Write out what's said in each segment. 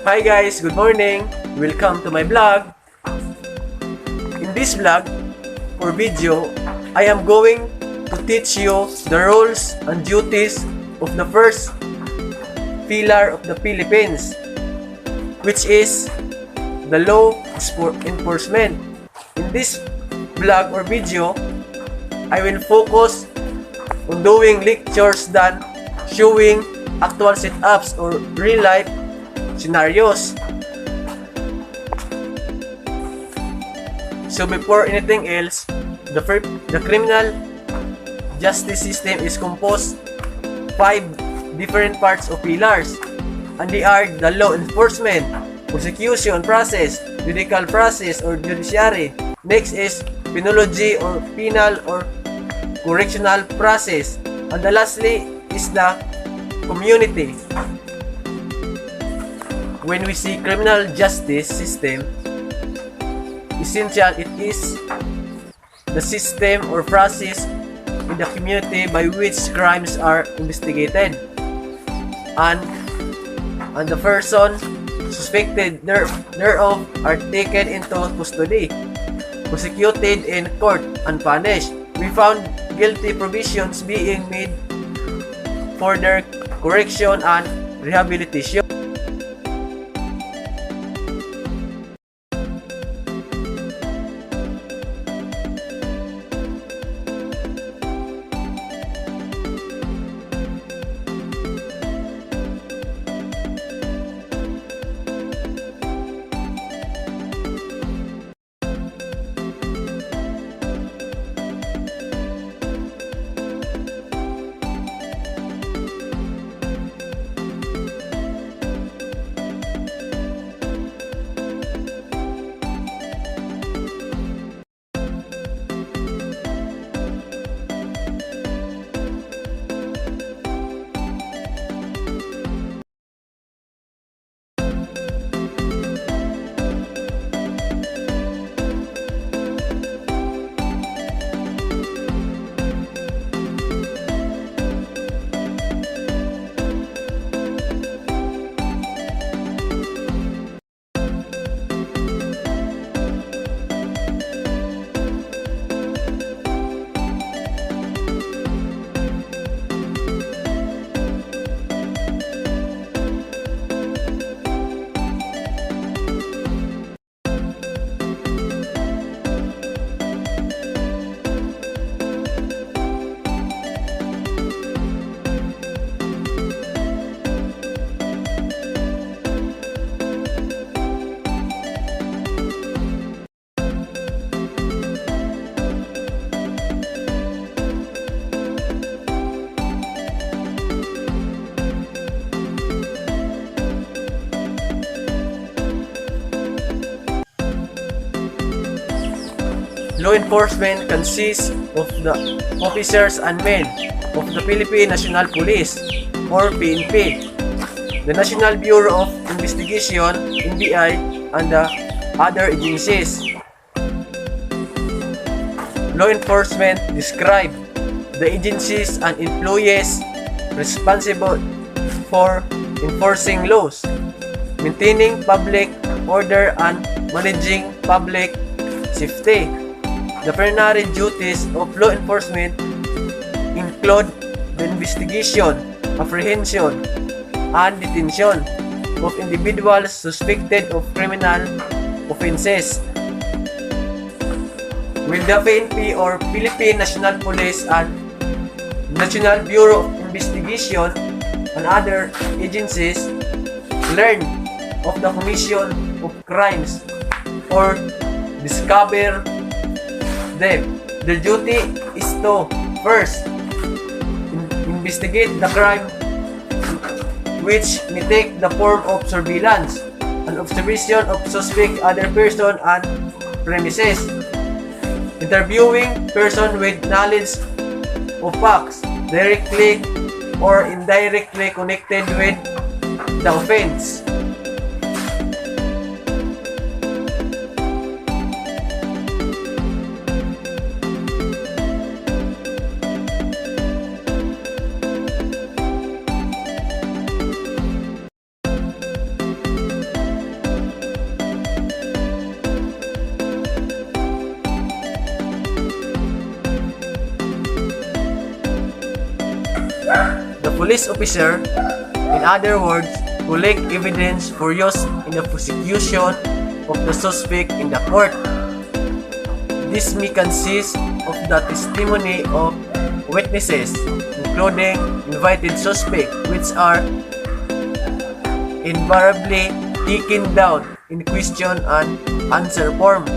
Hi guys, good morning! Welcome to my vlog. In this vlog or video, I am going to teach you the roles and duties of the first pillar of the Philippines, which is the law enforcement. In this vlog or video, I will focus on doing lectures than showing actual setups or real life scenarios. So before anything else, the criminal justice system is composed 5 different parts or pillars, and they are the law enforcement, prosecution process, judicial process or judiciary. Next is penology or penal or correctional process, and the lastly is the community. When we see criminal justice system, essential it is the system or process in the community by which crimes are investigated, and the person suspected thereof are taken into custody, prosecuted in court, and punished. We found guilty provisions being made for their correction and rehabilitation. Law enforcement consists of the officers and men of the Philippine National Police or PNP, the National Bureau of Investigation (NBI), and the other agencies. Law enforcement describe the agencies and employees responsible for enforcing laws, maintaining public order, and managing public safety. The primary duties of law enforcement include the investigation, apprehension, and detention of individuals suspected of criminal offenses. Will the PNP or Philippine National Police and National Bureau of Investigation and other agencies learn of the commission of crimes or discover them, their duty is to first investigate the crime, which may take the form of surveillance and observation of suspect other person and premises, interviewing person with knowledge of facts directly or indirectly connected with the offense. police officer, in other words, collect evidence for use in the prosecution of the suspect in the court. This may consist of the testimony of witnesses, including invited suspects, which are invariably taken down in question and answer form.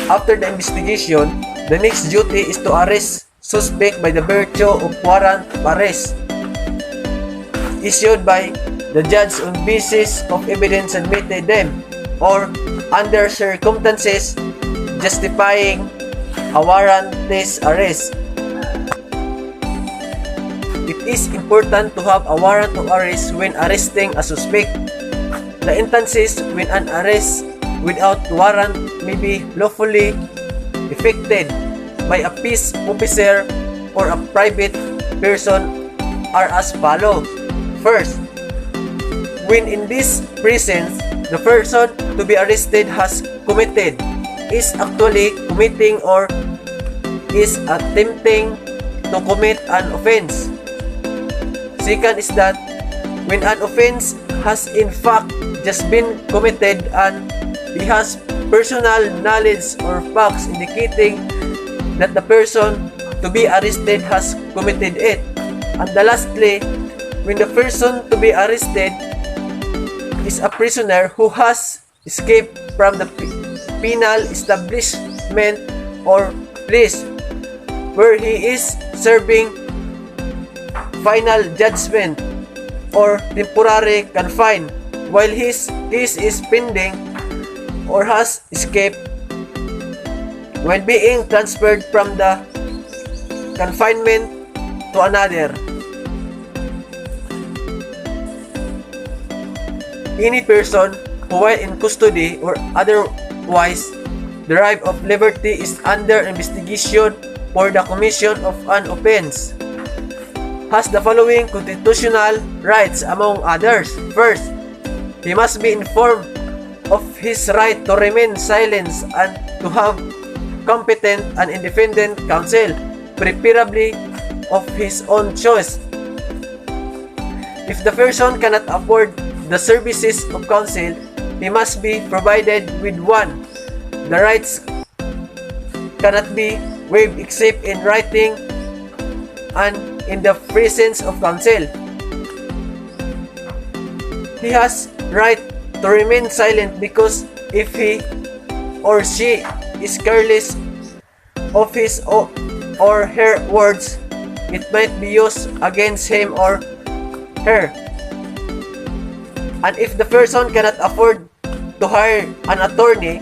After the investigation, the next duty is to arrest suspect by the virtue of warrant of arrest issued by the judge on basis of evidence admitted them or under circumstances justifying a warrantless arrest. It is important to have a warrant of arrest when arresting a suspect. The instances when an arrest without warrant may be lawfully effected by a peace officer or a private person are as follows. First, when in this presence, the person to be arrested has committed, is actually committing or is attempting to commit an offense. Second is that when an offense has in fact just been committed and he has personal knowledge or facts indicating that the person to be arrested has committed it. And lastly, when the person to be arrested is a prisoner who has escaped from the penal establishment or place where he is serving final judgment or temporary confined while his case is pending, or has escaped when being transferred from the confinement to another. Any person who while in custody or otherwise deprived of liberty is under investigation for the commission of an offense has the following constitutional rights among others. First, he must be informed of his right to remain silent and to have competent and independent counsel, preferably of his own choice. If the person cannot afford the services of counsel, he must be provided with one. The rights cannot be waived except in writing and in the presence of counsel. He has right to remain silent because if he or she is careless of his or her words, it might be used against him or her. And if the person cannot afford to hire an attorney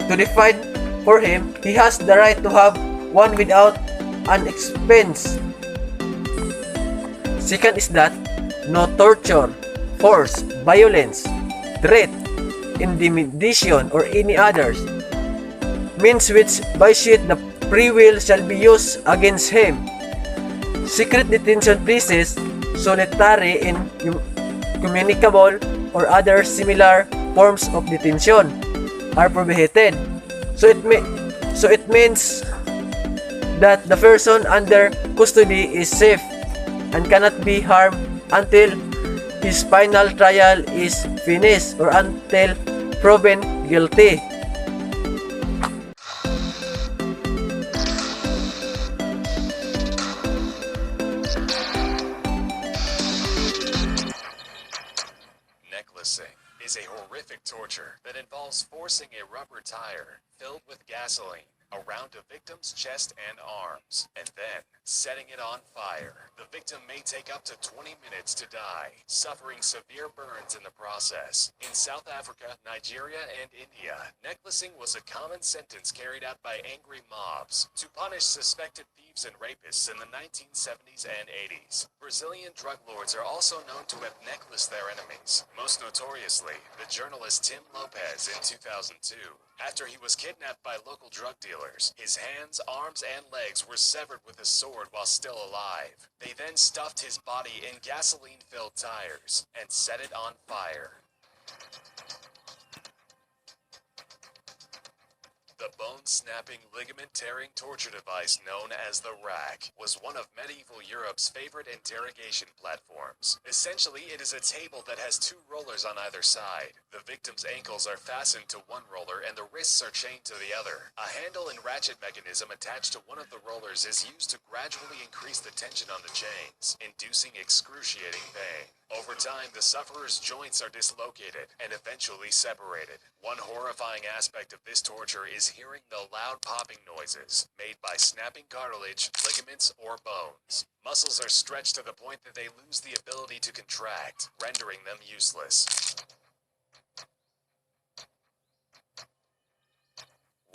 to defend for him, he has the right to have one without an expense. Second is that no torture, force, violence, threat, intimidation, or any others means which vitiate the free will shall be used against him. Secret detention places, solitary, incommunicable, or other similar forms of detention are prohibited. So it means that the person under custody is safe and cannot be harmed until his final trial is finished or until proven guilty. Necklacing is a horrific torture that involves forcing a rubber tire filled with gasoline around a victim's chest and arms, and then setting it on fire. The victim may take up to 20 minutes to die, suffering severe burns in the process. In South Africa, Nigeria, and India, necklacing was a common sentence carried out by angry mobs to punish suspected thieves and rapists in the 1970s and 80s. Brazilian drug lords are also known to have necklaced their enemies, most notoriously the journalist Tim Lopez in 2002. After he was kidnapped by local drug dealers, his hands, arms, and legs were severed with a sword while still alive. They then stuffed his body in gasoline-filled tires and set it on fire. The bone-snapping, ligament-tearing torture device known as the rack was one of medieval Europe's favorite interrogation platforms. Essentially, it is a table that has two rollers on either side. The victim's ankles are fastened to one roller and the wrists are chained to the other. A handle and ratchet mechanism attached to one of the rollers is used to gradually increase the tension on the chains, inducing excruciating pain. Over time, the sufferer's joints are dislocated and eventually separated. One horrifying aspect of this torture is hearing the loud popping noises made by snapping cartilage, ligaments, or bones. Muscles are stretched to the point that they lose the ability to contract, rendering them useless.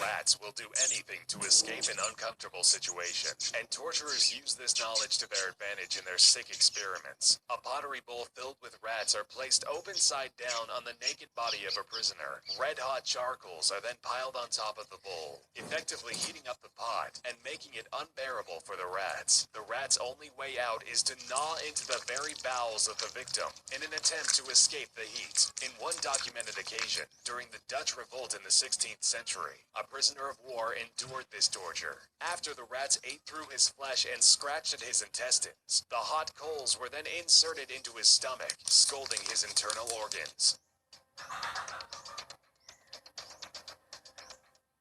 Rats will do anything to escape an uncomfortable situation, and torturers use this knowledge to their advantage in their sick experiments. A pottery bowl filled with rats are placed open side down on the naked body of a prisoner. Red-hot charcoals are then piled on top of the bowl, effectively heating up the pot and making it unbearable for the rats. The rats' only way out is to gnaw into the very bowels of the victim in an attempt to escape the heat. In one documented occasion, during the Dutch Revolt in the 16th century, a prisoner of war endured this torture. After the rats ate through his flesh and scratched at his intestines, the hot coals were then inserted into his stomach, scalding his internal organs.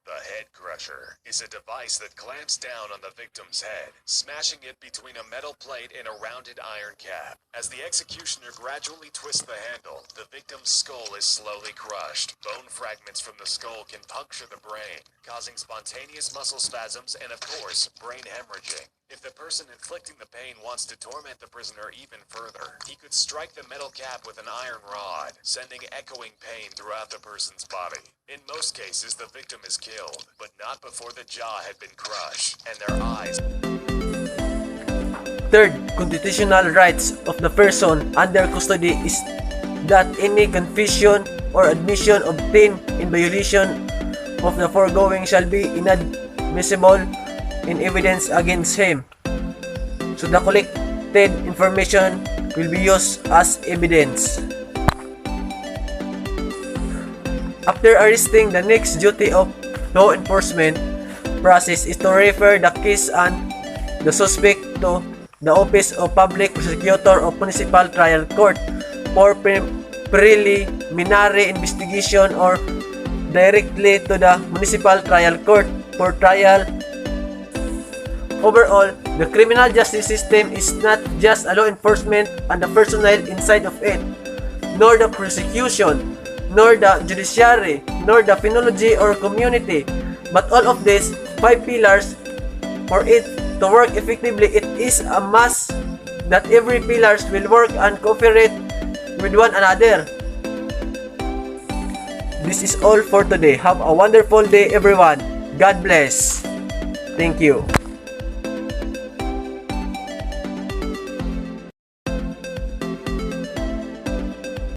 The head crusher is a device that clamps down on the victim's head, smashing it between a metal plate and a rounded iron cap. As the executioner gradually twists the handle, the victim's skull is slowly crushed. Bone fragments from the skull can puncture the brain, causing spontaneous muscle spasms and, of course, brain hemorrhaging. If the person inflicting the pain wants to torment the prisoner even further, he could strike the metal cap with an iron rod, sending echoing pain throughout the person's body. In most cases, the victim is killed, but not before the jaw had been crushed and their eyes. Third, constitutional rights of the person under custody is that any confession or admission obtained in violation of the foregoing shall be inadmissible in evidence against him. So the collected information will be used as evidence. After arresting, the next duty of law enforcement process is to refer the case and the suspect to the Office of Public Prosecutor of Municipal Trial Court for preliminary investigation or directly to the Municipal Trial Court for trial. Overall, the criminal justice system is not just a law enforcement and the personnel inside of it, nor the prosecution, nor the judiciary, nor the penology or community, but all of these 5 pillars. For it to work effectively, it is a must that every pillars will work and cooperate with one another. This is all for today. Have a wonderful day, everyone. God bless. Thank you.